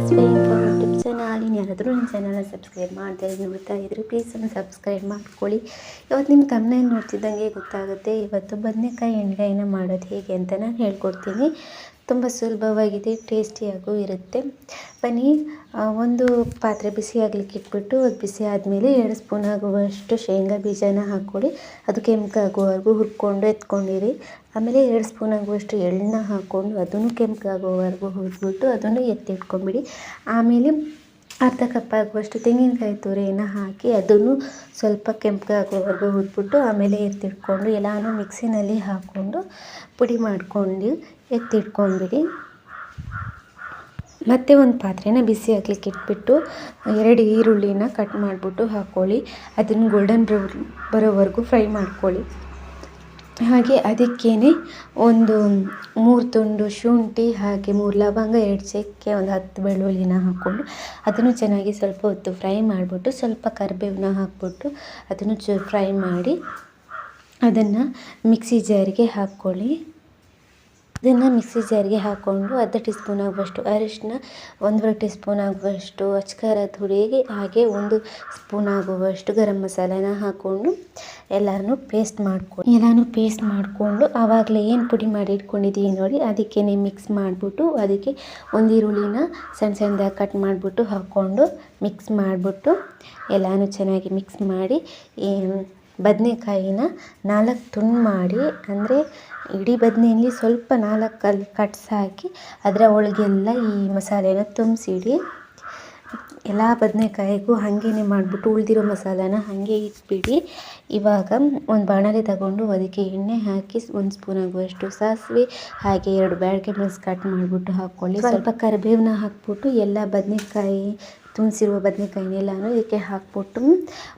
Guys, welcome for YouTube channel. ಯಾರಾದರೂ ನನ್ನ ಚಾನಲ್ನ ಸಬ್ಸ್ಕ್ರೈಬ್ ಮಾಡದೆ ನೋಡ್ತಾ ಇದ್ದರೆ ಪ್ಲೀಸ್ ಒಂದು ಸಬ್ಸ್ಕ್ರೈಬ್ ಮಾಡ್ಕೊಳ್ಳಿ. ಇವತ್ತು ನಿಮ್ಮ ತಮ್ಮನೇಲಿ ನೋಡ್ತಿದ್ದಂಗೆ ಗೊತ್ತಾಗುತ್ತೆ. ಇವತ್ತು ಬದನೆಕಾಯಿ ಎಣ್ಗಾಯಿನ ಮಾಡೋದು ಹೇಗೆ ಅಂತ ನಾನು ಹೇಳ್ಕೊಡ್ತೀನಿ. ತುಂಬ ಸುಲಭವಾಗಿದೆ, ಟೇಸ್ಟಿಯಾಗೂ ಇರುತ್ತೆ. ಬನ್ನಿ, ಒಂದು ಪಾತ್ರೆ ಬಿಸಿ ಆಗಲಿಕ್ಕೆ ಇಟ್ಬಿಟ್ಟು ಅದು ಬಿಸಿ ಆದಮೇಲೆ 2 ಸ್ಪೂನ್ ಆಗುವಷ್ಟು ಶೇಂಗಾ ಬೀಜನ ಹಾಕ್ಕೊಳ್ಳಿ. ಅದು ಕೆಂಪಾಗುವವರೆಗೂ ಹುರ್ಕೊಂಡು ಎತ್ಕೊಂಡಿರಿ. ಆಮೇಲೆ 2 ಸ್ಪೂನ್ ಆಗುವಷ್ಟು ಎಳ್ಳನ್ನ ಹಾಕ್ಕೊಂಡು ಅದನ್ನು ಕೆಂಪಾಗುವವರೆಗೂ ಹುರಿದ್ಬಿಟ್ಟು ಅದನ್ನು ಎತ್ತಿಟ್ಕೊಂಬಿಡಿ. ಆಮೇಲೆ ಅರ್ಧ ಕಪ್ ಆಗುವಷ್ಟು ತೆಂಗಿನಕಾಯಿ ತುರಿಯನ್ನು ಹಾಕಿ ಅದನ್ನು ಸ್ವಲ್ಪ ಕೆಂಪಾಗುವವರೆಗೂ ಹುರಿದ್ಬಿಟ್ಟು ಆಮೇಲೆ ಎತ್ತಿಟ್ಕೊಂಡು ಎಲ್ಲನೂ ಮಿಕ್ಸಿನಲ್ಲಿ ಹಾಕ್ಕೊಂಡು ಪುಡಿ ಮಾಡ್ಕೊಂಡು ಎತ್ತಿಟ್ಕೊಂಡ್ಬಿಡಿ. ಮತ್ತು ಒಂದು ಪಾತ್ರೆನ ಬಿಸಿ ಹಾಕ್ಲಿಕ್ಕೆ ಇಟ್ಬಿಟ್ಟು 2 ಈರುಳ್ಳಿನ ಕಟ್ ಮಾಡಿಬಿಟ್ಟು ಹಾಕ್ಕೊಳ್ಳಿ. ಅದನ್ನು ಗೋಲ್ಡನ್ ಬ್ರೌನ್ ಬರೋವರೆಗೂ ಫ್ರೈ ಮಾಡ್ಕೊಳ್ಳಿ. ಹಾಗೆ ಅದಕ್ಕೇ ಒಂದು 3 ತುಂಡು ಶುಂಠಿ, ಹಾಗೆ 3 ಲವಂಗ, 2 ಚಕ್ಕೆ, ಒಂದು 10 ಬೆಳ್ಳುಳ್ಳಿನ ಹಾಕ್ಕೊಂಡು ಅದನ್ನು ಚೆನ್ನಾಗಿ ಸ್ವಲ್ಪ ಹೊತ್ತು ಫ್ರೈ ಮಾಡಿಬಿಟ್ಟು ಸ್ವಲ್ಪ ಕರಿಬೇವನ್ನ ಹಾಕ್ಬಿಟ್ಟು ಅದನ್ನು ಫ್ರೈ ಮಾಡಿ ಅದನ್ನು ಮಿಕ್ಸಿ ಜಾರಿಗೆ ಹಾಕ್ಕೊಳ್ಳಿ. ಇದನ್ನು ಮಿಕ್ಸಿ ಜಾರಿಗೆ ಹಾಕ್ಕೊಂಡು ಅರ್ಧ ಟೀ ಸ್ಪೂನ್ ಆಗುವಷ್ಟು ಅರಿಶಿನ, 1 ಟೀ ಸ್ಪೂನ್ ಆಗುವಷ್ಟು ಅಚ್ಕಾರದ ಹುಡಿ, ಹಾಗೆ 1 ಸ್ಪೂನ್ ಆಗುವಷ್ಟು ಗರಂ ಮಸಾಲೆನ ಹಾಕ್ಕೊಂಡು ಎಲ್ಲನೂ ಪೇಸ್ಟ್ ಮಾಡಿಕೊಂಡು ಆವಾಗಲೇ ಏನು ಪುಡಿ ಮಾಡಿ ಇಟ್ಕೊಂಡಿದ್ದೀವಿ ನೋಡಿ ಅದಕ್ಕೇ ಮಿಕ್ಸ್ ಮಾಡಿಬಿಟ್ಟು ಅದಕ್ಕೆ 1 ಈರುಳ್ಳಿನ ಸಣ್ಣ ಸಣ್ಣದಾಗಿ ಕಟ್ ಮಾಡಿಬಿಟ್ಟು ಹಾಕ್ಕೊಂಡು ಮಿಕ್ಸ್ ಮಾಡಿಬಿಟ್ಟು ಎಲ್ಲನೂ ಚೆನ್ನಾಗಿ ಮಿಕ್ಸ್ ಮಾಡಿ ಬದನೆಕಾಯಿನ 4 ತುಂಡು ಮಾಡಿ, ಅಂದರೆ ಇಡೀ ಬದನೆಯಲ್ಲಿ ಸ್ವಲ್ಪ 4 ಕಟ್ಸ್ ಹಾಕಿ ಅದರ ಒಳಗೆಲ್ಲ ಈ ಮಸಾಲೆನ ತುಂಬಿಸಿಡಿ. ಎಲ್ಲ ಬದನೆಕಾಯಿಗೂ ಹಾಗೇ ಮಾಡಿಬಿಟ್ಟು ಉಳಿದಿರೋ ಮಸಾಲಾನ ಹಾಗೆ ಇಟ್ಬಿಡಿ. ಇವಾಗ ಒಂದು ಬಾಣಲೆ ತಗೊಂಡು ಅದಕ್ಕೆ ಎಣ್ಣೆ ಹಾಕಿ 1 ಸ್ಪೂನ್ ಆಗುವಷ್ಟು ಸಾಸಿವೆ, ಹಾಗೆ 2 ಬ್ಯಾಡಗೆ ಮೆಣಸು ಕಟ್ ಮಾಡಿಬಿಟ್ಟು ಹಾಕ್ಕೊಳ್ಳಿ. ಸ್ವಲ್ಪ ಕರಿಬೇವನ್ನ ಹಾಕ್ಬಿಟ್ಟು ಎಲ್ಲ ಬದನೆಕಾಯಿ ತುಂಬಿಸಿರುವ ಬದನೆಕಾಯಿನೆಲ್ಲನೂ ಇದಕ್ಕೆ ಹಾಕ್ಬಿಟ್ಟು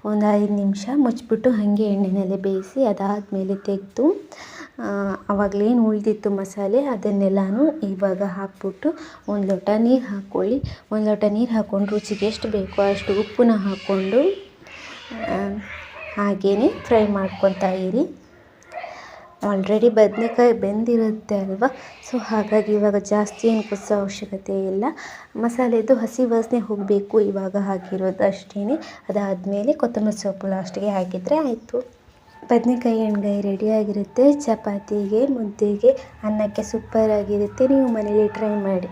ಒಂದು 5 ನಿಮಿಷ ಮುಚ್ಚಿಬಿಟ್ಟು ಹಾಗೆ ಎಣ್ಣೆನಲ್ಲೇ ಬೇಯಿಸಿ ಅದಾದಮೇಲೆ ತೆಗೆದು ಆವಾಗಲೇನು ಉಳಿದಿತ್ತು ಮಸಾಲೆ ಅದನ್ನೆಲ್ಲನೂ ಇವಾಗ ಹಾಕ್ಬಿಟ್ಟು 1 ಲೋಟ ನೀರು ಹಾಕ್ಕೊಳ್ಳಿ. 1 ಲೋಟ ನೀರು ಹಾಕ್ಕೊಂಡು ರುಚಿಗೆ ಎಷ್ಟು ಬೇಕೋ ಅಷ್ಟು ಉಪ್ಪನ್ನ ಹಾಕ್ಕೊಂಡು ಹಾಗೇ ಫ್ರೈ ಮಾಡ್ಕೊತಾ ಇರಿ. ಆಲ್ರೆಡಿ ಬದನೆಕಾಯಿ ಬೆಂದಿರುತ್ತೆ ಅಲ್ವಾ, ಸೊ ಹಾಗಾಗಿ ಇವಾಗ ಜಾಸ್ತಿ ಏನು ಕುದಿಸೋ ಅವಶ್ಯಕತೆ ಇಲ್ಲ. ಮಸಾಲೆದು ಹಸಿ ವಾಸನೆ ಹೋಗಬೇಕು ಇವಾಗ ಹಾಕಿರೋದು ಅಷ್ಟೇ. ಅದಾದಮೇಲೆ ಕೊತ್ತಂಬರಿ ಸೊಪ್ಪು ಲಾಸ್ಟಿಗೆ ಹಾಕಿದರೆ ಆಯಿತು. ಬದನೆಕಾಯಿ ಎಣ್ಗಾಯಿ ರೆಡಿಯಾಗಿರುತ್ತೆ. ಚಪಾತಿಗೆ, ಮುದ್ದೆಗೆ, ಅನ್ನಕ್ಕೆ ಸೂಪರಾಗಿರುತ್ತೆ. ನೀವು ಮನೇಲಿ ಟ್ರೈ ಮಾಡಿ.